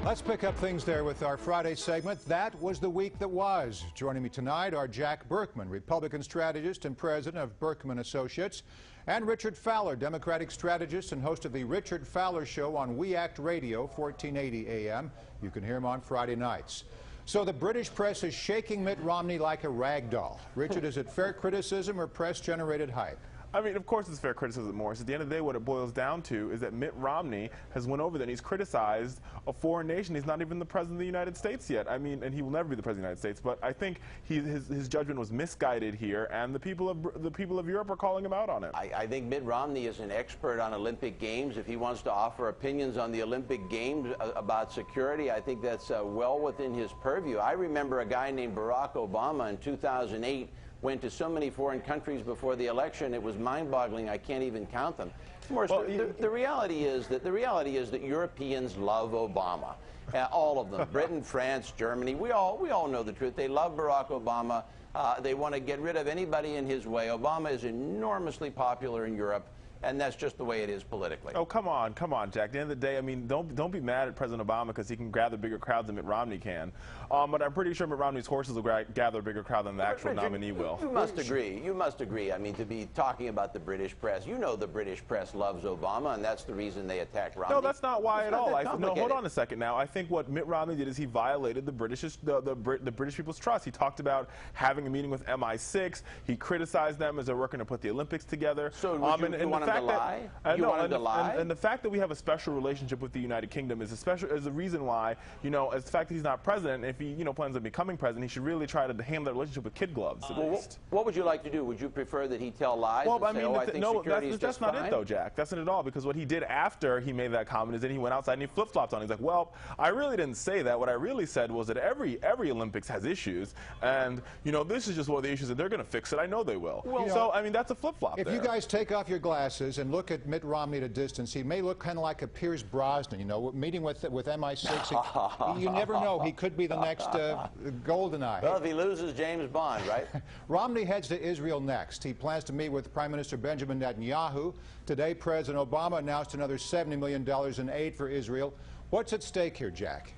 Let's pick up things there with our Friday segment. That was the week that was. Joining me tonight are Jack Berkman, Republican strategist and president of Berkman Associates, and Richard Fowler, Democratic strategist and host of the Richard Fowler Show on We Act Radio, 1480 AM. You can hear him on Friday nights. So the British press is shaking Mitt Romney like a rag doll. Richard, is it fair criticism or press-generated hype? I mean, of course it's fair criticism, Morris. At the end of the day, what it boils down to is that Mitt Romney has went over there and he's criticized a foreign nation. He's not even the president of the United States yet. I mean, and he will never be the president of the United States. But I think his judgment was misguided here, and the people of Europe are calling him out on it. I think Mitt Romney is an expert on Olympic Games. If he wants to offer opinions on the Olympic Games about security, I think that's well within his purview. I remember a guy named Barack Obama in 2008 went to so many foreign countries before the election, it was mind-boggling. I can't even count them. Well, the reality is that Europeans love Obama, all of them. Britain, France, Germany. We all know the truth. They love Barack Obama. They want to get rid of anybody in his way. Obama is enormously popular in Europe. And that's just the way it is politically. Oh, come on, Jack. At the end of the day, I mean, don't be mad at President Obama because he can gather bigger crowds than Mitt Romney can. But I'm pretty sure Mitt Romney's horses will gather a bigger crowd than the actual nominee will. You must agree. You must agree. I mean, to be talking about the British press, you know the British press loves Obama, and that's the reason they attack Romney. No, that's not why at all. No, hold on a second now. I think what Mitt Romney did is he violated the British people's trust. He talked about having a meeting with MI6. He criticized them as they're working to put the Olympics together. So you want him to lie? You want him to lie? And the fact that we have a special relationship with the United Kingdom is the reason why, as the fact that he's not president, if he, plans on becoming president, he should really try to handle that relationship with kid gloves, at least. What would you like to do? Would you prefer that he tell lies and say, I think security is just fine? That's not it, though, Jack. That's not at all, because what he did after he made that comment is that he went outside and he flip-flopped on it. He's like, well, I really didn't say that. What I really said was that every Olympics has issues, and, this is just one of the issues, and they're going to fix it. I know they will. Well, so, I mean, that's a flip-flop If you guys take off your glasses and look at Mitt Romney at a distance, he may look kind of like a Pierce Brosnan, meeting with MI6. You never know. He could be the next GoldenEye. Well, if he loses, James Bond, right? Romney heads to Israel next. He plans to meet with Prime Minister Benjamin Netanyahu. Today, President Obama announced another $70 million in aid for Israel. What's at stake here, Jack?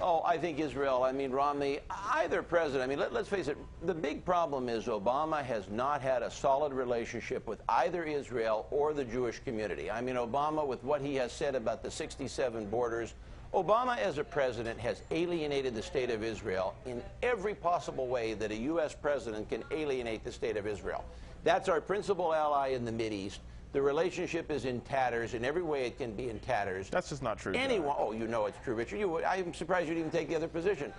Oh, I think Israel, Romney, either president, let's face it, the big problem is Obama has not had a solid relationship with either Israel or the Jewish community. Obama, with what he has said about the 67 borders, Obama as a president has alienated the state of Israel in every possible way that a U.S. president can alienate the state of Israel. That's our principal ally in the Mideast. The relationship is in tatters. In every way it can be in tatters. That's just not true. Anyone, oh, you know it's true, Richard. I'm surprised you didn't take the other position.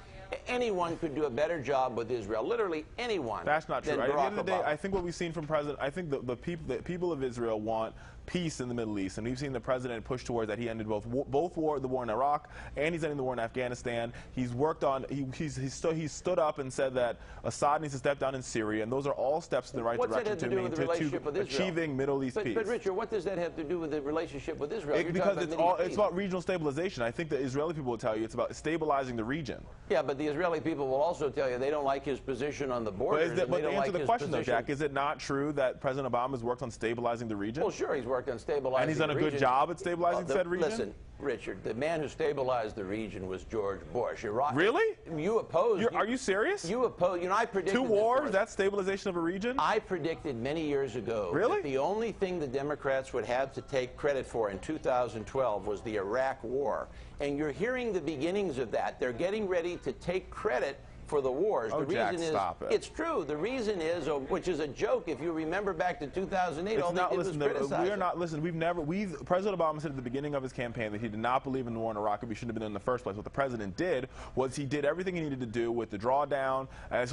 Anyone could do a better job with Israel. Literally anyone. That's not true. At the end of the day, Obama. I think what we've seen from President, I think the people of Israel want peace in the Middle East, and we've seen the president push towards that. He ended the war in Iraq, and he's ending the war in Afghanistan. He's worked on. He stood up and said that Assad needs to step down in Syria, and those are all steps in the right direction to achieving Middle East peace. But Richard, what does that have to do with the relationship with Israel? Because it's about regional stabilization. I think the Israeli people will tell you it's about stabilizing the region. Yeah, but the Israeli people will also tell you they don't like his position on the borders. But to answer the question, though, Jack, is it not true that President Obama has worked on stabilizing the region? Well, sure, he's worked on stabilizing the region. And he's done a good job at stabilizing said region? Listen, Richard, the man who stabilized the region was George Bush. Really? You opposed. Are you serious? You opposed. I predicted 2 wars, that's stabilization of a region? I predicted many years ago that the only thing the Democrats would have to take credit for in 2012 was the Iraq War. And you're hearing the beginnings of that. They're getting ready to take credit for the wars. Oh, the reason Jack, is, stop it. It's true. The reason is, which is a joke, if you remember back to 2008, all they did was criticize. We are not, listen, President Obama said at the beginning of his campaign that he did not believe in the war in Iraq and we shouldn't have been in the first place. What the president did was he did everything he needed to do with the drawdown, as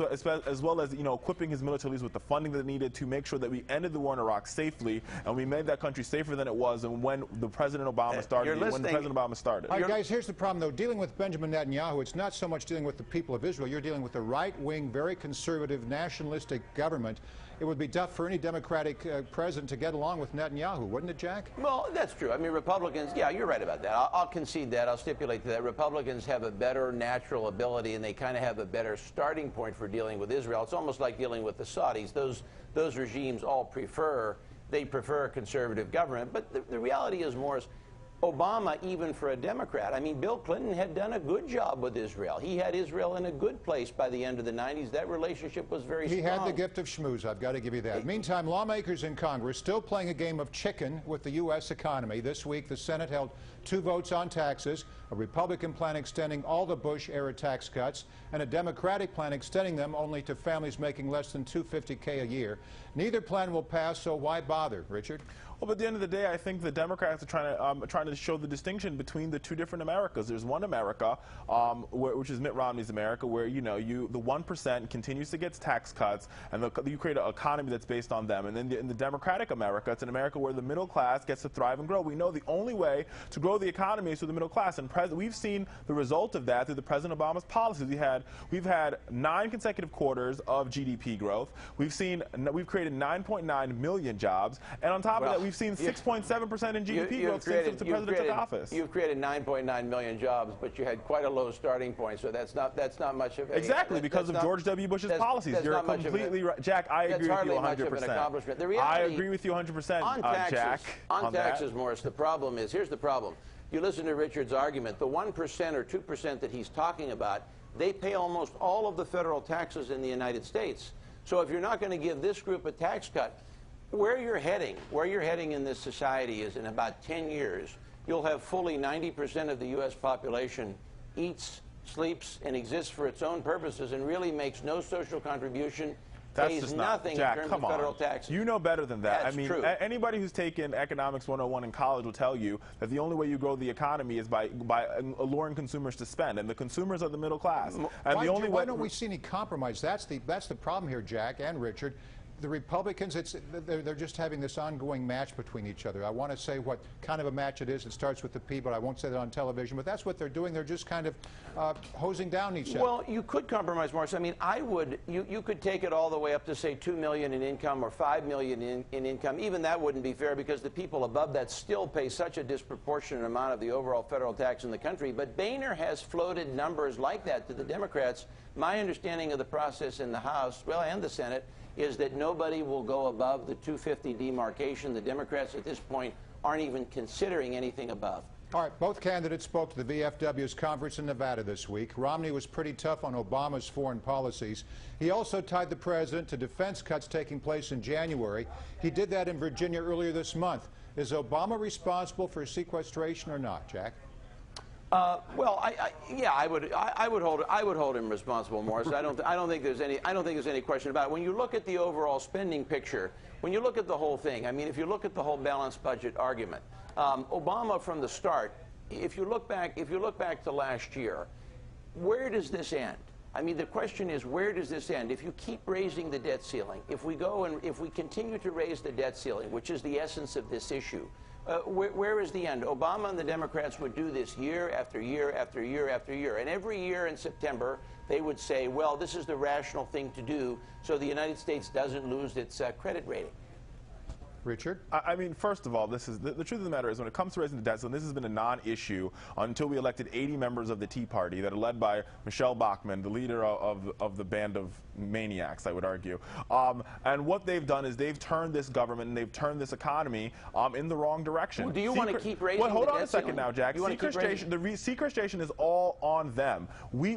well as, equipping his military leaders with the funding that they needed to make sure that we ended the war in Iraq safely, and we made that country safer than it was and when President Obama started. All right, guys, here's the problem, though. Dealing with Benjamin Netanyahu, it's not so much dealing with the people of Israel. You're dealing with a right-wing, very conservative, nationalistic government. It would be tough for any Democratic president to get along with Netanyahu, wouldn't it, Jack? Well, that's true. Republicans, yeah, you're right about that. I'll concede that. I'll stipulate that. Republicans have a better natural ability, and they kind of have a better starting point for dealing with Israel. It's almost like dealing with the Saudis. Those regimes all prefer a conservative government. But the reality is, Morris, Obama, even for a Democrat, I mean, Bill Clinton had done a good job with Israel. He had Israel in a good place by the end of the 90s. That relationship was very strong. He had the gift of schmooze, I've got to give you that. Meantime, lawmakers in Congress still playing a game of chicken with the U.S. economy. This week, the Senate held 2 votes on taxes, a Republican plan extending all the Bush-era tax cuts, and a Democratic plan extending them only to families making less than $250K a year. Neither plan will pass, so why bother, Richard? Well, but at the end of the day, I think the Democrats are trying to show the distinction between the two different Americas. There's one America, which is Mitt Romney's America, where the 1% continues to get tax cuts, and you create an economy that's based on them. And then in the Democratic America, it's an America where the middle class gets to thrive and grow. We know the only way to grow the economy is through the middle class, and we've seen the result of that through the President Obama's policies. We've had 9 consecutive quarters of GDP growth. We've created 9.9 million jobs, and on top of that, we've seen 6.7% in GDP growth since the president took office. You've created 9.9 million jobs, but you had quite a low starting point, so that's not much of a... Exactly, because of George W. Bush's policies. You're completely right. Jack, I agree with you 100%. I agree with you 100%, Jack. On taxes, Morris, the problem is, here's the problem. You listen to Richard's argument, the 1% or 2% that he's talking about, they pay almost all of the federal taxes in the United States. So if you're not going to give this group a tax cut, where you're heading in this society is in about 10 years, you'll have fully 90% of the U.S. population eats, sleeps, and exists for its own purposes and really makes no social contribution, pays nothing in terms of federal taxes. You know better than that. That's I mean, true. Anybody who's taken Economics 101 in college will tell you that the only way you grow the economy is by alluring consumers to spend, and the consumers are the middle class. And why don't we see any compromise? That's the problem here, Jack and Richard. The Republicans, they're just having this ongoing match between each other. I want to say what kind of a match it is. It starts with the P, but I won't say that on television. But that's what they're doing. They're just kind of hosing down each other. Well, you could compromise, Morris. I mean, you could take it all the way up to, say, $2 million in income or $5 million in income. Even that wouldn't be fair because the people above that still pay such a disproportionate amount of the overall federal tax in the country. But Boehner has floated numbers like that to the Democrats. My understanding of the process in the House, well, and the Senate, is that nobody will go above the 250 demarcation. The Democrats at this point aren't even considering anything above. All right, both candidates spoke to the VFW's conference in Nevada this week. Romney was pretty tough on Obama's foreign policies. He also tied the president to defense cuts taking place in January. He did that in Virginia earlier this month. Is Obama responsible for sequestration or not, Jack? Well, I would hold him responsible, Morris. I don't think there's any question about it. When you look at the overall spending picture, when you look at the whole thing, I mean, if you look at the whole balanced budget argument, Obama from the start, if you look back to last year, where does this end? I mean, the question is, where does this end? If you keep raising the debt ceiling, if we continue to raise the debt ceiling, which is the essence of this issue, where is the end? Obama and the Democrats would do this year after year after year after year. And every year in September, they would say, well, this is the rational thing to do so the United States doesn't lose its credit rating. Richard? I mean, first of all, this is the truth of the matter is when it comes to raising the debt ceiling, this has been a non-issue until we elected 80 members of the Tea Party that are led by Michelle Bachmann, the leader of the band of maniacs, I would argue. And what they've done is they've turned this government and they've turned this economy in the wrong direction. Well, do you want to keep raising the debt ceiling? Hold on a second now, Jack. Sequestration is all on them.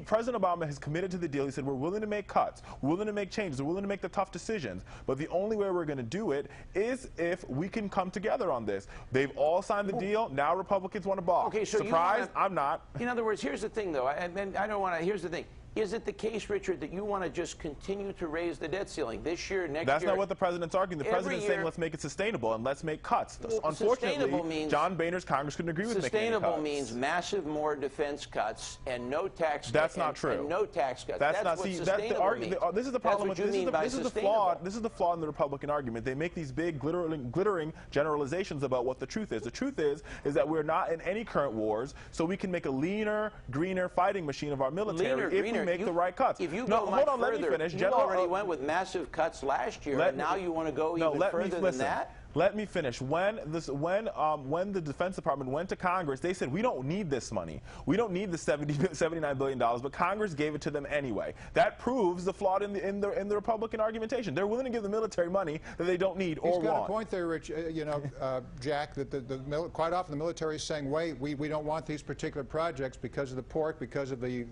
President Obama has committed to the deal. He said, we're willing to make cuts, we're willing to make changes, we're willing to make the tough decisions. But the only way we're going to do it is if we can come together on this. They've all signed the deal. Now Republicans want to balk. Okay, so surprised? I'm not. In other words, here's the thing, though. I don't want to. Here's the thing. Is it the case, Richard, that you want to just continue to raise the debt ceiling this year, next year? That's not what the president's arguing. The president's saying let's make it sustainable and let's make cuts. Well, unfortunately, John Boehner's Congress couldn't agree with making any cuts. Sustainable means massive more defense cuts and no tax cuts. That's not true. And no tax cuts. That's what sustainable means. This is the problem with this is the flaw in the Republican argument. They make these big glittering generalizations about what the truth is. The truth is that we're not in any current wars, so we can make a leaner, greener fighting machine of our military if we make the right cuts. If you go much further, let me finish. You already went with massive cuts last year, and now you want to go even further than that? Let me finish. When the Defense Department went to Congress, they said, we don't need this money. We don't need the $79 billion, but Congress gave it to them anyway. That proves the flaw in the Republican argumentation. They're willing to give the military money that they don't need or want. He's got a point there, Rich. Jack, that quite often the military is saying, wait, we don't want these particular projects because of the pork, because of the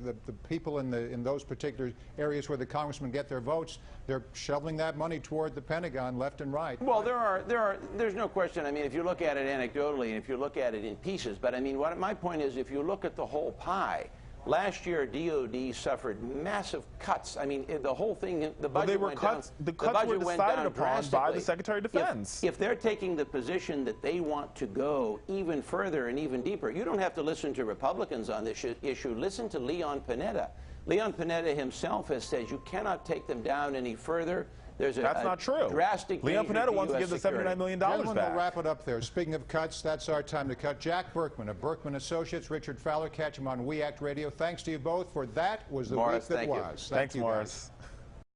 people in those particular areas where the congressmen get their votes. They're shoveling that money toward the Pentagon left and right. Well, there's no question. I mean, if you look at it anecdotally and if you look at it in pieces, but I mean, my point is, if you look at the whole pie, last year DOD suffered massive cuts. I mean, the whole thing, the budget went down. The cuts were decided upon by the Secretary of Defense. If they're taking the position that they want to go even further and even deeper, you don't have to listen to Republicans on this issue. Listen to Leon Panetta. Leon Panetta himself has said you cannot take them down any further. That's not true. Drastic. Leon Panetta wants to give the $79 million back. We'll wrap it up there. Speaking of cuts, that's our time to cut. Jack Berkman of Berkman Associates, Richard Fowler, catch him on We Act Radio. Thanks to you both for That Was the Week That Was. Thanks, Morris.